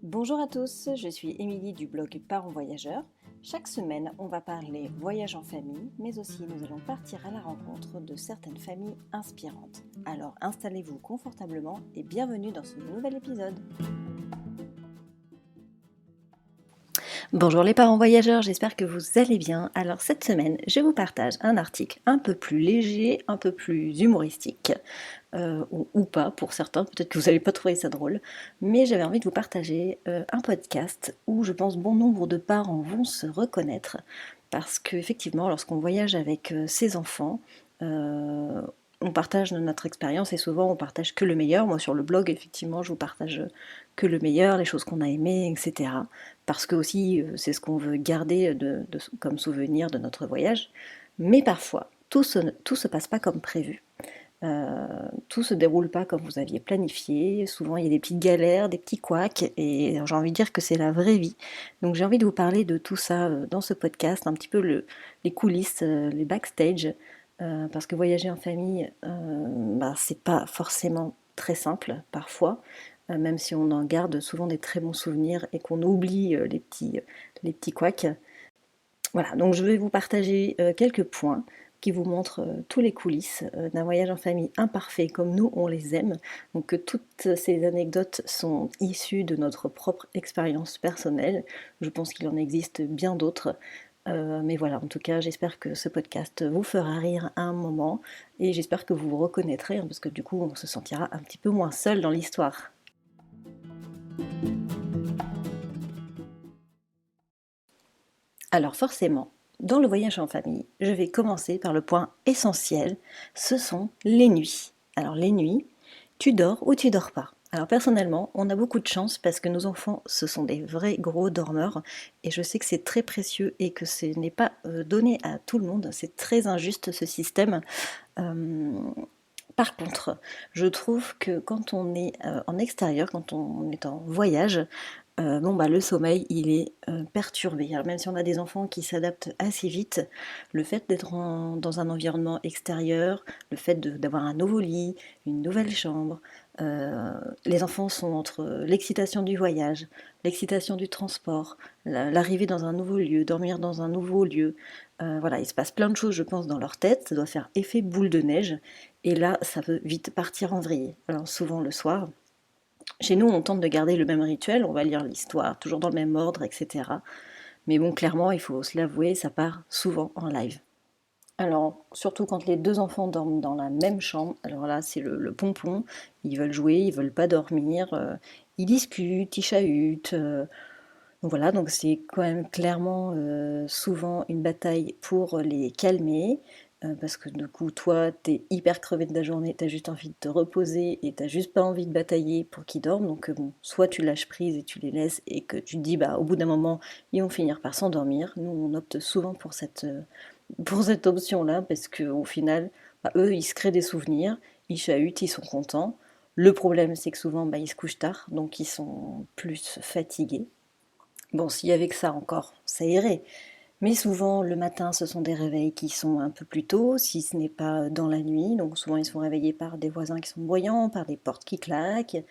Bonjour à tous, je suis Émilie du blog Parents Voyageurs. Chaque semaine, on va parler voyage en famille, mais aussi nous allons partir à la rencontre de certaines familles inspirantes. Alors installez-vous confortablement et bienvenue dans ce nouvel épisode. Bonjour les parents voyageurs, j'espère que vous allez bien. Alors cette semaine, je vous partage un article un peu plus léger, un peu plus humoristique, ou pas pour certains, peut-être que vous n'allez pas trouver ça drôle, mais j'avais envie de vous partager un podcast où je pense bon nombre de parents vont se reconnaître, parce qu'effectivement, lorsqu'on voyage avec ses enfants, on partage notre expérience et souvent on partage que le meilleur. Moi sur le blog, effectivement, je vous partage que le meilleur, les choses qu'on a aimées, etc. Parce que aussi, c'est ce qu'on veut garder comme souvenir de notre voyage. Mais parfois, tout se passe pas comme prévu. Tout se déroule pas comme vous aviez planifié. Souvent, il y a des petites galères, des petits couacs, et j'ai envie de dire que c'est la vraie vie. Donc, j'ai envie de vous parler de tout ça dans ce podcast, un petit peu les coulisses, les backstage, parce que voyager en famille, c'est pas forcément très simple parfois, même si on en garde souvent des très bons souvenirs et qu'on oublie les petits couacs. Voilà, donc je vais vous partager quelques points qui vous montrent tous les coulisses d'un voyage en famille imparfait comme nous on les aime. Donc toutes ces anecdotes sont issues de notre propre expérience personnelle. Je pense qu'il en existe bien d'autres. Mais voilà, en tout cas, j'espère que ce podcast vous fera rire à un moment et j'espère que vous vous reconnaîtrez, parce que du coup, on se sentira un petit peu moins seul dans l'histoire. Alors forcément, dans le voyage en famille, je vais commencer par le point essentiel, ce sont les nuits. Alors les nuits, tu dors ou tu dors pas. Alors personnellement, on a beaucoup de chance parce que nos enfants, ce sont des vrais gros dormeurs et je sais que c'est très précieux et que ce n'est pas donné à tout le monde. C'est très injuste ce système. Euh, Par contre, je trouve que quand on est en extérieur, quand on est en voyage, le sommeil, il est perturbé. Alors, même si on a des enfants qui s'adaptent assez vite, le fait d'être dans un environnement extérieur, le fait d'avoir un nouveau lit, une nouvelle chambre, euh, les enfants sont entre l'excitation du voyage, l'excitation du transport, l'arrivée dans un nouveau lieu, dormir dans un nouveau lieu. Voilà, il se passe plein de choses, je pense, dans leur tête. Ça doit faire effet boule de neige. Et là, ça peut vite partir en vrille. Alors, souvent le soir, chez nous, on tente de garder le même rituel, on va lire l'histoire, toujours dans le même ordre, etc. Mais bon, clairement, il faut se l'avouer, ça part souvent en live. Alors, surtout quand les deux enfants dorment dans la même chambre, alors là, c'est le pompon. Ils veulent jouer, ils veulent pas dormir, ils discutent, ils chahutent. Donc voilà, donc c'est quand même clairement souvent une bataille pour les calmer, parce que du coup, toi, t'es hyper crevé de la journée, t'as juste envie de te reposer et t'as juste pas envie de batailler pour qu'ils dorment. Donc bon, soit tu lâches prise et tu les laisses et que tu te dis, bah au bout d'un moment, ils vont finir par s'endormir. Nous, on opte souvent pour cette option-là, parce qu'au final, eux, ils se créent des souvenirs, ils chahutent, ils sont contents. Le problème, c'est que souvent, ils se couchent tard, donc ils sont plus fatigués. Bon, s'il y avait que ça encore, ça irait. Mais souvent, le matin, ce sont des réveils qui sont un peu plus tôt, si ce n'est pas dans la nuit. Donc souvent, ils sont réveillés par des voisins qui sont bruyants, par des portes qui claquent,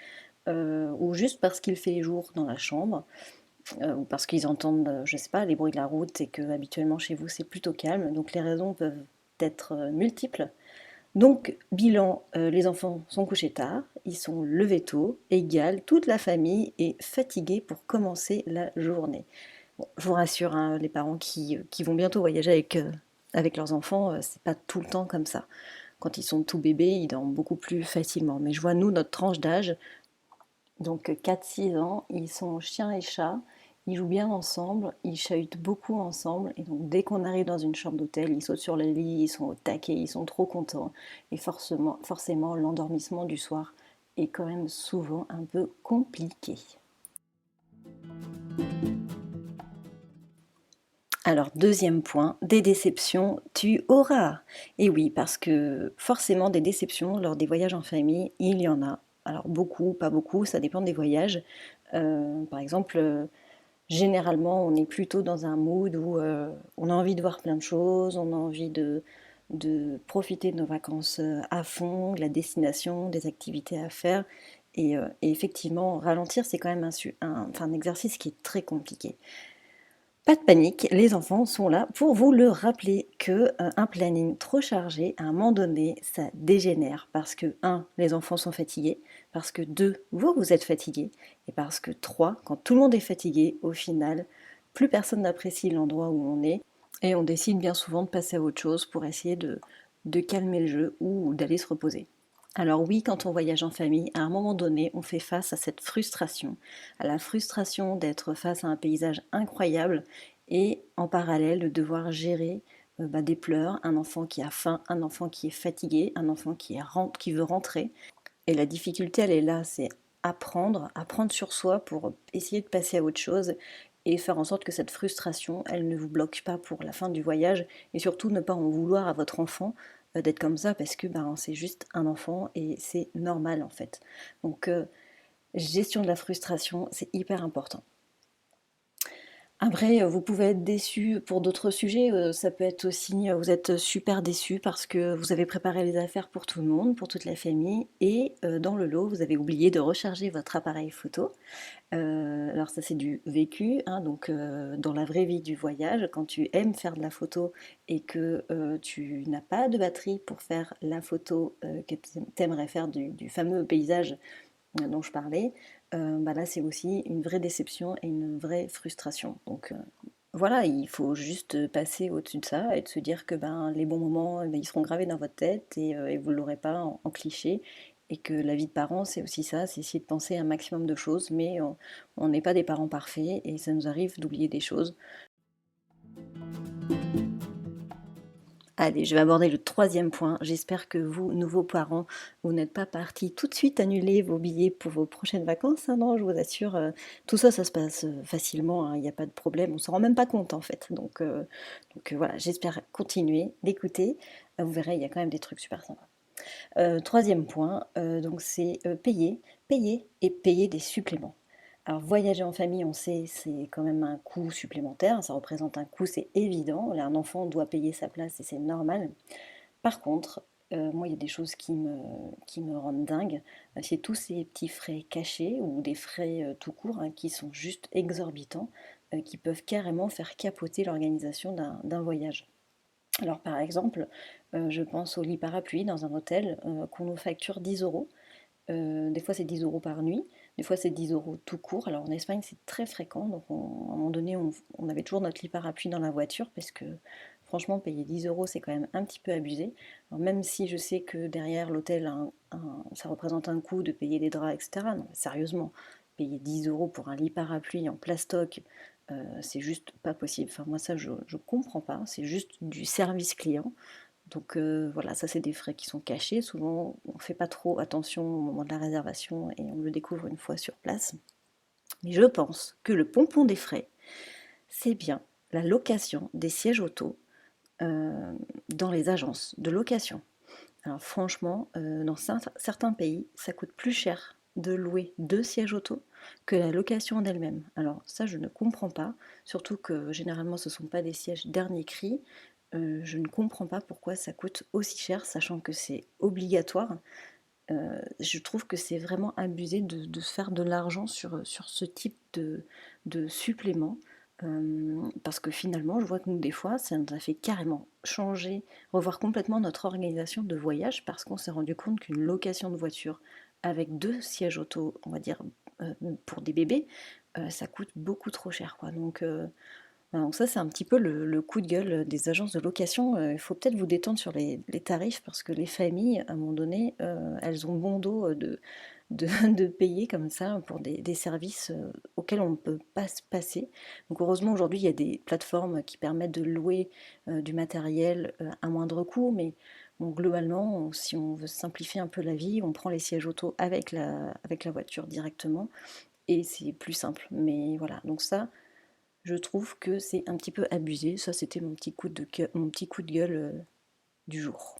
ou juste parce qu'il fait jour dans la chambre, ou parce qu'ils entendent, je sais pas, les bruits de la route et que habituellement chez vous, c'est plutôt calme. Donc les raisons peuvent être multiples. Donc, bilan, les enfants sont couchés tard, ils sont levés tôt, égal, toute la famille est fatiguée pour commencer la journée. Bon, je vous rassure, hein, les parents qui vont bientôt voyager avec leurs enfants, c'est pas tout le temps comme ça. Quand ils sont tout bébés, ils dorment beaucoup plus facilement. Mais je vois, nous, notre tranche d'âge, donc 4-6 ans, ils sont chiens et chats, ils jouent bien ensemble, ils chahutent beaucoup ensemble, et donc dès qu'on arrive dans une chambre d'hôtel, ils sautent sur le lit, ils sont au taquet, ils sont trop contents, et forcément l'endormissement du soir est quand même souvent un peu compliqué. Alors, deuxième point, des déceptions, tu auras. Et oui, parce que forcément, des déceptions lors des voyages en famille, il y en a. Alors, beaucoup, pas beaucoup, ça dépend des voyages. Par exemple, généralement, on est plutôt dans un mood où on a envie de voir plein de choses, on a envie de profiter de nos vacances à fond, de la destination, des activités à faire. Et effectivement, ralentir, c'est quand même un exercice qui est très compliqué. Pas de panique, les enfants sont là pour vous le rappeler que un planning trop chargé, à un moment donné, ça dégénère parce que un, les enfants sont fatigués, parce que 2, vous êtes fatigués, et parce que 3, quand tout le monde est fatigué, au final, plus personne n'apprécie l'endroit où on est, et on décide bien souvent de passer à autre chose pour essayer de calmer le jeu ou d'aller se reposer. Alors oui, quand on voyage en famille, à un moment donné, on fait face à cette frustration, à la frustration d'être face à un paysage incroyable et en parallèle de devoir gérer des pleurs, un enfant qui a faim, un enfant qui est fatigué, un enfant qui veut rentrer. Et la difficulté, elle est là, c'est apprendre sur soi pour essayer de passer à autre chose et faire en sorte que cette frustration, elle ne vous bloque pas pour la fin du voyage et surtout ne pas en vouloir à votre enfant d'être comme ça parce que c'est juste un enfant et c'est normal en fait. Donc gestion de la frustration, c'est hyper important. Après, vous pouvez être déçu pour d'autres sujets, ça peut être aussi, vous êtes super déçu parce que vous avez préparé les affaires pour tout le monde, pour toute la famille et dans le lot, vous avez oublié de recharger votre appareil photo. Alors ça, c'est du vécu, hein, donc dans la vraie vie du voyage, quand tu aimes faire de la photo et que, tu n'as pas de batterie pour faire la photo, que tu aimerais faire du fameux paysage dont je parlais, là c'est aussi une vraie déception et une vraie frustration. Donc voilà, il faut juste passer au-dessus de ça et de se dire que les bons moments, ils seront gravés dans votre tête et vous ne l'aurez pas en cliché. Et que la vie de parent, c'est aussi ça, c'est essayer de penser un maximum de choses, mais on n'est pas des parents parfaits et ça nous arrive d'oublier des choses. Allez, je vais aborder le troisième point. J'espère que vous, nouveaux parents, vous n'êtes pas partis tout de suite annuler vos billets pour vos prochaines vacances, hein, non, je vous assure, tout ça, ça se passe facilement, hein, il n'y a pas de problème, on s'en rend même pas compte en fait. Donc voilà, j'espère continuer d'écouter. Vous verrez, il y a quand même des trucs super sympas. Troisième point, donc c'est payer et payer des suppléments. Alors voyager en famille, on sait, c'est quand même un coût supplémentaire, ça représente un coût, c'est évident. Là, un enfant doit payer sa place et c'est normal. Par contre, moi, il y a des choses qui me rendent dingue. C'est tous ces petits frais cachés ou des frais tout court hein, qui sont juste exorbitants, qui peuvent carrément faire capoter l'organisation d'un voyage. Alors par exemple, je pense au lit parapluie dans un hôtel qu'on nous facture 10 euros. Des fois c'est 10 euros par nuit, des fois c'est 10 euros tout court. Alors en Espagne c'est très fréquent, donc à un moment donné on avait toujours notre lit parapluie dans la voiture parce que franchement payer 10 euros c'est quand même un petit peu abusé. Alors, même si je sais que derrière l'hôtel ça représente un coût de payer les draps, etc. Non, sérieusement, payer 10 euros pour un lit parapluie en plastoc, c'est juste pas possible. Enfin moi ça je comprends pas, c'est juste du service client. Donc voilà, ça c'est des frais qui sont cachés. Souvent, on ne fait pas trop attention au moment de la réservation et on le découvre une fois sur place. Mais je pense que le pompon des frais, c'est bien la location des sièges auto euh, dans les agences de location. Alors franchement, dans certains pays, ça coûte plus cher de louer 2 sièges auto que la location en elle-même. Alors ça, je ne comprends pas, surtout que généralement ce ne sont pas des sièges dernier cri. Je ne comprends pas pourquoi ça coûte aussi cher, sachant que c'est obligatoire. Je trouve que c'est vraiment abusé de se faire de l'argent sur ce type de supplément. Parce que finalement, je vois que nous, des fois, ça nous a fait carrément changer, revoir complètement notre organisation de voyage parce qu'on s'est rendu compte qu'une location de voiture avec 2 sièges auto, on va dire, pour des bébés, ça coûte beaucoup trop cher, quoi. Donc ça, c'est un petit peu le coup de gueule des agences de location. Il faut peut-être vous détendre sur les tarifs parce que les familles, à un moment donné, elles ont bon dos de payer comme ça pour des services auxquels on ne peut pas se passer. Donc heureusement, aujourd'hui, il y a des plateformes qui permettent de louer du matériel à moindre coût, mais bon, globalement, si on veut simplifier un peu la vie, on prend les sièges auto avec la voiture directement et c'est plus simple. Mais voilà, donc ça, je trouve que c'est un petit peu abusé. Ça, c'était mon petit coup de gueule du jour.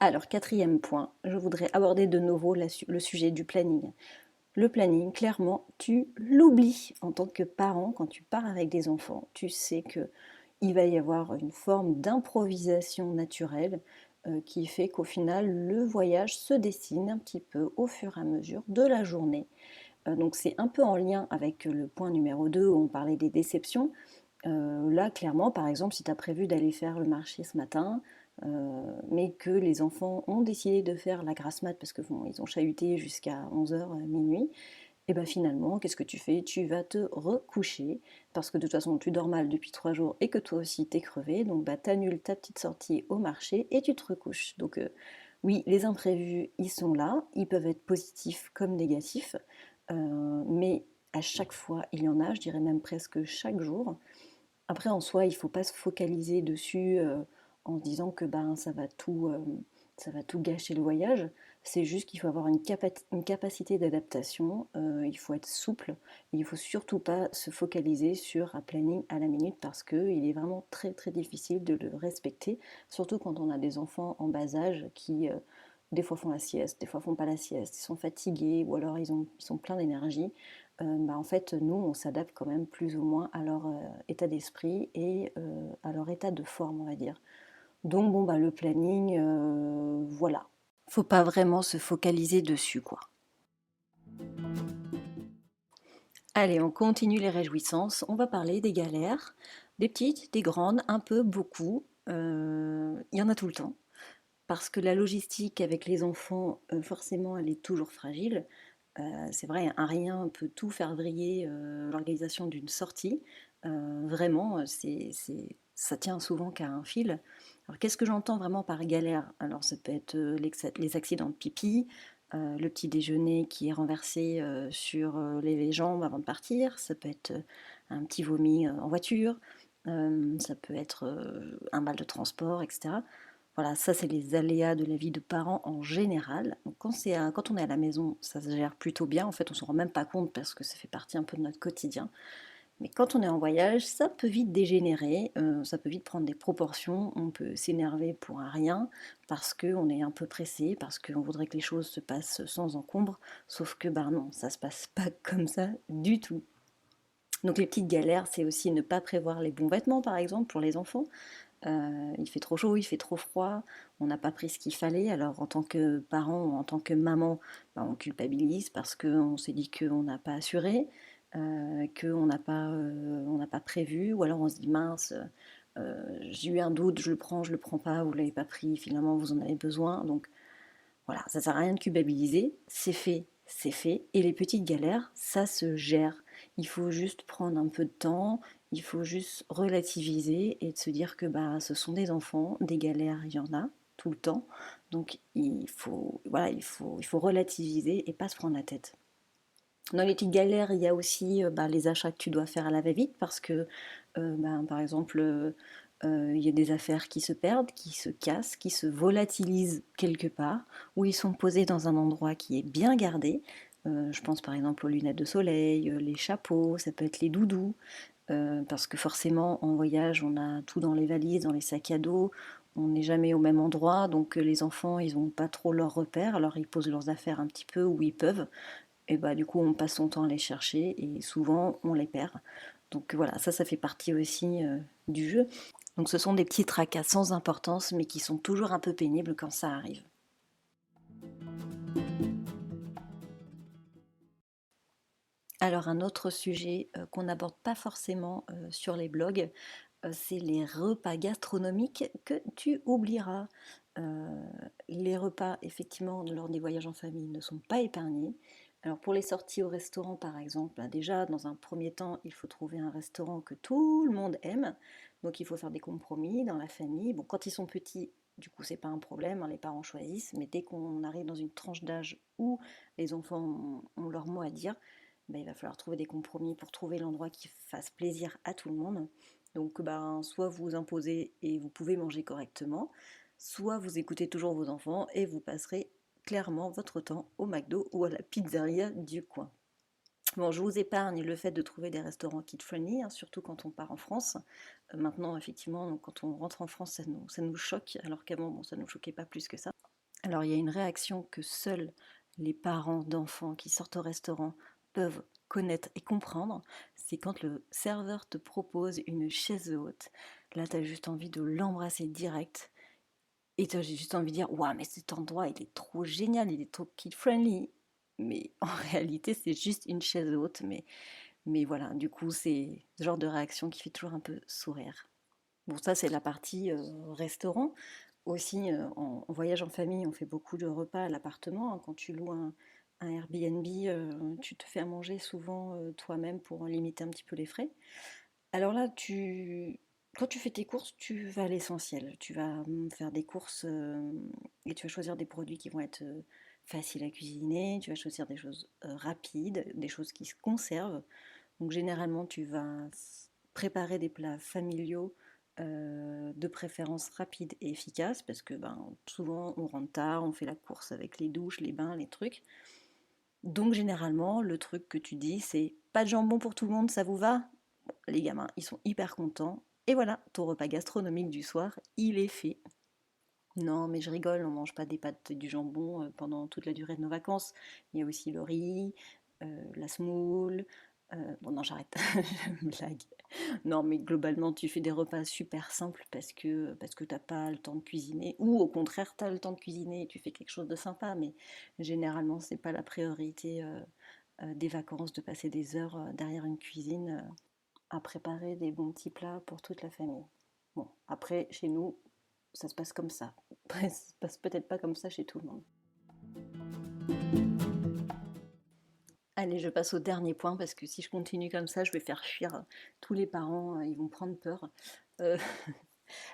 Alors, quatrième point, je voudrais aborder de nouveau le sujet du planning. Le planning, clairement, tu l'oublies en tant que parent quand tu pars avec des enfants. Tu sais que il va y avoir une forme d'improvisation naturelle. qui fait qu'au final, le voyage se dessine un petit peu au fur et à mesure de la journée. Donc c'est un peu en lien avec le point numéro 2 où on parlait des déceptions. Là, clairement, par exemple, si tu as prévu d'aller faire le marché ce matin, mais que les enfants ont décidé de faire la grasse mat parce que bon, ils ont chahuté jusqu'à 11 h minuit, et ben finalement, qu'est-ce que tu fais? Tu vas te recoucher parce que de toute façon, tu dors mal depuis 3 jours et que toi aussi t'es crevé, donc bah t'annules ta petite sortie au marché et tu te recouches. Donc oui, les imprévus, ils sont là, ils peuvent être positifs comme négatifs, mais à chaque fois, il y en a, je dirais même presque chaque jour. Après, en soi, il ne faut pas se focaliser dessus en se disant que ben, ça va tout gâcher le voyage. C'est juste qu'il faut avoir une capacité d'adaptation, il faut être souple, et il ne faut surtout pas se focaliser sur un planning à la minute parce qu'il est vraiment très très difficile de le respecter, surtout quand on a des enfants en bas âge qui des fois font la sieste, des fois font pas la sieste, ils sont fatigués ou alors ils sont pleins d'énergie. Bah, en fait, nous, on s'adapte quand même plus ou moins à leur état d'esprit et à leur état de forme, on va dire. Donc, bon, bah, le planning, voilà. Faut pas vraiment se focaliser dessus, quoi. Allez, on continue les réjouissances. On va parler des galères, des petites, des grandes, un peu, beaucoup. Il y en a tout le temps. Parce que la logistique avec les enfants, forcément, elle est toujours fragile. C'est vrai, un rien peut tout faire vriller l'organisation d'une sortie. Vraiment, ça tient souvent qu'à un fil. Alors, qu'est-ce que j'entends vraiment par galère? Alors, ça peut être les accidents de pipi, le petit déjeuner qui est renversé sur les jambes avant de partir, ça peut être un petit vomi en voiture, ça peut être un mal de transport, etc. Voilà, ça c'est les aléas de la vie de parents en général. Donc quand on est à la maison, ça se gère plutôt bien. En fait, on ne se rend même pas compte parce que ça fait partie un peu de notre quotidien. Mais quand on est en voyage, ça peut vite dégénérer, ça peut vite prendre des proportions. On peut s'énerver pour un rien parce qu'on est un peu pressé, parce qu'on voudrait que les choses se passent sans encombre. Sauf que ben non, ça se passe pas comme ça du tout. Donc les petites galères, c'est aussi ne pas prévoir les bons vêtements, par exemple, pour les enfants. Il fait trop chaud, il fait trop froid, on n'a pas pris ce qu'il fallait. Alors en tant que parent ou en tant que maman, bah, on culpabilise parce qu'on s'est dit qu'on n'a pas assuré, on n'a pas prévu, ou alors on se dit mince, j'ai eu un doute, je le prends pas, vous l'avez pas pris, finalement vous en avez besoin. Donc voilà, ça sert à rien de culpabiliser, c'est fait. Et les petites galères, ça se gère. Il faut juste prendre un peu de temps, il faut juste relativiser et de se dire que bah, ce sont des enfants, des galères, il y en a tout le temps. Donc voilà, il faut relativiser et pas se prendre la tête. Dans les petites galères, il y a aussi bah, les achats que tu dois faire à la va-vite parce que, ben, par exemple, il y a des affaires qui se perdent, qui se cassent, qui se volatilisent quelque part, ou ils sont posés dans un endroit qui est bien gardé. Je pense par exemple aux lunettes de soleil, les chapeaux, ça peut être les doudous, parce que forcément en voyage on a tout dans les valises, dans les sacs à dos, on n'est jamais au même endroit, donc les enfants ils n'ont pas trop leurs repères, alors ils posent leurs affaires un petit peu où ils peuvent, et bah du coup on passe son temps à les chercher et souvent on les perd. Donc voilà, ça fait partie aussi du jeu. Donc ce sont des petits tracas sans importance mais qui sont toujours un peu pénibles quand ça arrive. Alors un autre sujet qu'on n'aborde pas forcément sur les blogs, c'est les repas gastronomiques que tu oublieras. Euh, les repas, effectivement, lors des voyages en famille ne sont pas épargnés. Alors pour les sorties au restaurant, par exemple, bah, déjà, dans un premier temps, il faut trouver un restaurant que tout le monde aime. Donc il faut faire des compromis dans la famille. Bon, quand ils sont petits, du coup, c'est pas un problème, hein, les parents choisissent. Mais dès qu'on arrive dans une tranche d'âge où les enfants ont leur mot à dire, bah, il va falloir trouver des compromis pour trouver l'endroit qui fasse plaisir à tout le monde. Donc ben, soit vous imposez et vous pouvez manger correctement, soit vous écoutez toujours vos enfants et vous passerez clairement votre temps au McDo ou à la pizzeria du coin. Bon, je vous épargne le fait de trouver des restaurants kid-friendly, hein, surtout quand on part en France. Maintenant, effectivement, quand on rentre en France, ça nous choque, alors qu'avant, bon, ça ne nous choquait pas plus que ça. Alors, il y a une réaction que seuls les parents d'enfants qui sortent au restaurant peuvent connaître et comprendre, c'est quand le serveur te propose une chaise haute. Là, tu as juste envie de l'embrasser direct. Et toi, j'ai juste envie de dire, waouh, mais cet endroit, il est trop génial, il est trop kid-friendly. Mais en réalité, c'est juste une chaise haute. Mais voilà, du coup, c'est ce genre de réaction qui fait toujours un peu sourire. Bon, ça, c'est la partie restaurant. Aussi, en voyage en famille, on fait beaucoup de repas à l'appartement, hein. Quand tu loues un Airbnb, tu te fais à manger souvent toi-même pour limiter un petit peu les frais. Alors là, quand tu fais tes courses, tu vas à l'essentiel. Tu vas faire des courses et tu vas choisir des produits qui vont être faciles à cuisiner. Tu vas choisir des choses rapides, des choses qui se conservent. Donc généralement, tu vas préparer des plats familiaux de préférence rapides et efficaces parce que souvent on rentre tard, on fait la course avec les douches, les bains, les trucs. Donc généralement, le truc que tu dis, c'est pas de jambon pour tout le monde, ça vous va? Les gamins, ils sont hyper contents. Et voilà, ton repas gastronomique du soir, il est fait. Non, mais je rigole, on mange pas des pâtes et du jambon pendant toute la durée de nos vacances. Il y a aussi le riz, la semoule. Bon, non, j'arrête, je blague. Non, mais globalement, tu fais des repas super simples parce que t'as pas le temps de cuisiner. Ou au contraire, t'as le temps de cuisiner et tu fais quelque chose de sympa. Mais généralement, c'est pas la priorité des vacances de passer des heures derrière une cuisine à préparer des bons petits plats pour toute la famille. Bon, après, chez nous, ça se passe comme ça. Ça se passe peut-être pas comme ça chez tout le monde. Allez, je passe au dernier point parce que si je continue comme ça, je vais faire fuir tous les parents, ils vont prendre peur. Euh,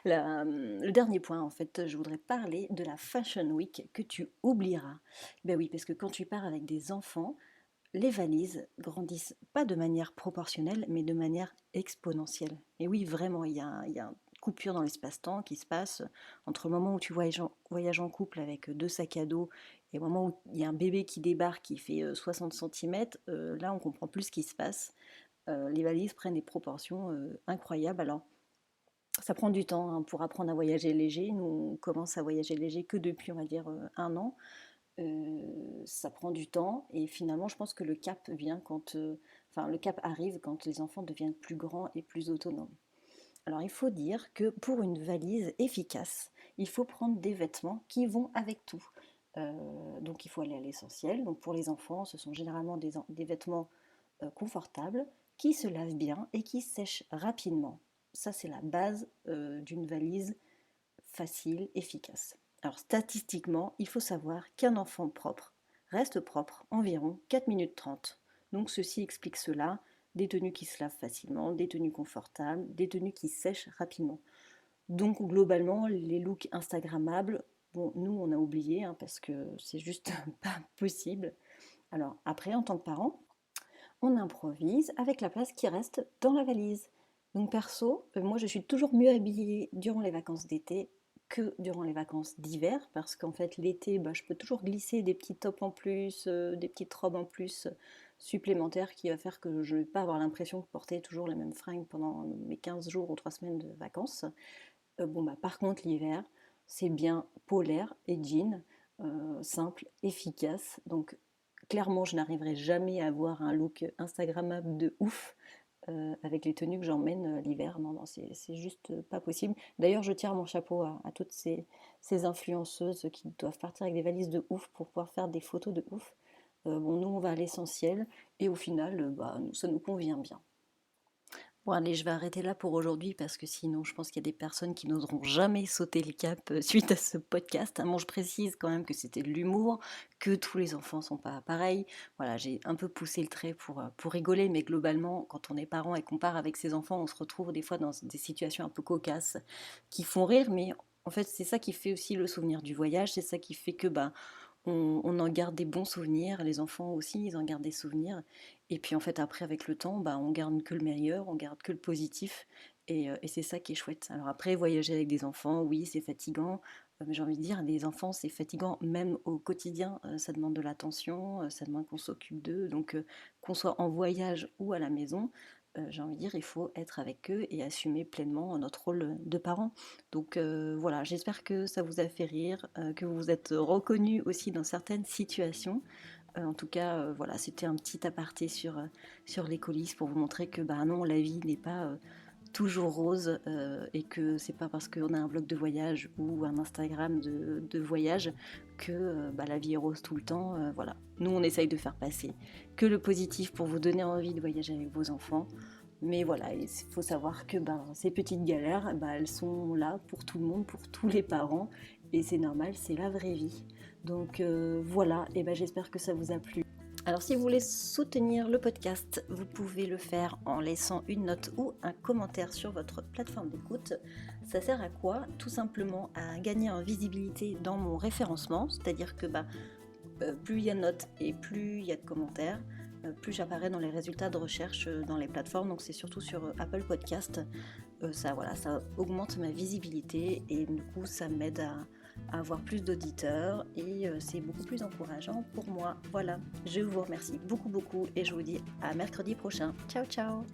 le dernier point, en fait, je voudrais parler de la Fashion Week que tu oublieras. Ben oui, parce que quand tu pars avec des enfants, les valises grandissent pas de manière proportionnelle, mais de manière exponentielle. Et oui, vraiment, il y a une coupure dans l'espace-temps qui se passe entre le moment où tu voyages en couple avec deux sacs à dos et le moment où il y a un bébé qui débarque qui fait 60 cm. Là, on comprend plus ce qui se passe. Les valises prennent des proportions incroyables. Alors, ça prend du temps hein, pour apprendre à voyager léger. Nous, on commence à voyager léger que depuis, on va dire, un an. Ça prend du temps et finalement je pense que le cap vient enfin le cap arrive quand les enfants deviennent plus grands et plus autonomes. Alors il faut dire que pour une valise efficace, il faut prendre des vêtements qui vont avec tout. Donc il faut aller à l'essentiel. Donc pour les enfants, ce sont généralement des vêtements confortables qui se lavent bien et qui sèchent rapidement. Ça c'est la base d'une valise facile, efficace. Alors statistiquement, il faut savoir qu'un enfant propre reste propre environ 4 minutes 30. Donc ceci explique cela, des tenues qui se lavent facilement, des tenues confortables, des tenues qui sèchent rapidement. Donc globalement, les looks instagrammables, bon, nous on a oublié hein, parce que c'est juste pas possible. Alors après, en tant que parent, on improvise avec la place qui reste dans la valise. Donc perso, moi je suis toujours mieux habillée durant les vacances d'été que durant les vacances d'hiver parce qu'en fait l'été, je peux toujours glisser des petits tops en plus, des petites robes en plus supplémentaires qui va faire que je ne vais pas avoir l'impression de porter toujours les mêmes fringues pendant mes 15 jours ou 3 semaines de vacances. Par contre l'hiver, c'est bien polaire et jean, simple, efficace. Donc clairement, je n'arriverai jamais à avoir un look Instagrammable de ouf avec les tenues que j'emmène l'hiver. Non, non, c'est juste pas possible. D'ailleurs, je tire mon chapeau à toutes ces influenceuses qui doivent partir avec des valises de ouf pour pouvoir faire des photos de ouf. Bon, nous, on va à l'essentiel et au final, ça nous convient bien. Bon allez, je vais arrêter là pour aujourd'hui parce que sinon je pense qu'il y a des personnes qui n'oseront jamais sauter le cap suite à ce podcast. Bon, je précise quand même que c'était de l'humour, que tous les enfants sont pas pareils. Voilà, j'ai un peu poussé le trait pour rigoler, mais globalement, quand on est parent et qu'on part avec ses enfants, on se retrouve des fois dans des situations un peu cocasses qui font rire, mais en fait c'est ça qui fait aussi le souvenir du voyage, c'est ça qui fait que on en garde des bons souvenirs, les enfants aussi, ils en gardent des souvenirs. Et puis en fait, après, avec le temps, on garde que le meilleur, on garde que le positif. Et c'est ça qui est chouette. Alors après, voyager avec des enfants, oui, c'est fatigant. Mais j'ai envie de dire, les enfants, c'est fatigant même au quotidien. Ça demande de l'attention, ça demande qu'on s'occupe d'eux. Donc qu'on soit en voyage ou à la maison, j'ai envie de dire, il faut être avec eux et assumer pleinement notre rôle de parent. Donc voilà, j'espère que ça vous a fait rire, que vous vous êtes reconnus aussi dans certaines situations. En tout cas, voilà, c'était un petit aparté sur les coulisses pour vous montrer que non, la vie n'est pas toujours rose et que c'est pas parce qu'on a un blog de voyage ou un Instagram de voyage que la vie est rose tout le temps. Voilà. Nous, on essaye de faire passer que le positif pour vous donner envie de voyager avec vos enfants. Mais voilà, il faut savoir que ces petites galères, elles sont là pour tout le monde, pour tous les parents. Et c'est normal, c'est la vraie vie. Donc voilà, et j'espère que ça vous a plu. Alors si vous voulez soutenir le podcast, vous pouvez le faire en laissant une note ou un commentaire sur votre plateforme d'écoute. Ça sert à quoi ? Tout simplement à gagner en visibilité dans mon référencement, c'est-à-dire que plus il y a de notes et plus il y a de commentaires, plus j'apparais dans les résultats de recherche dans les plateformes, donc c'est surtout sur Apple Podcast. Ça augmente ma visibilité et du coup ça m'aide à avoir plus d'auditeurs et c'est beaucoup plus encourageant pour moi. Voilà, je vous remercie beaucoup et je vous dis à mercredi prochain. Ciao ciao.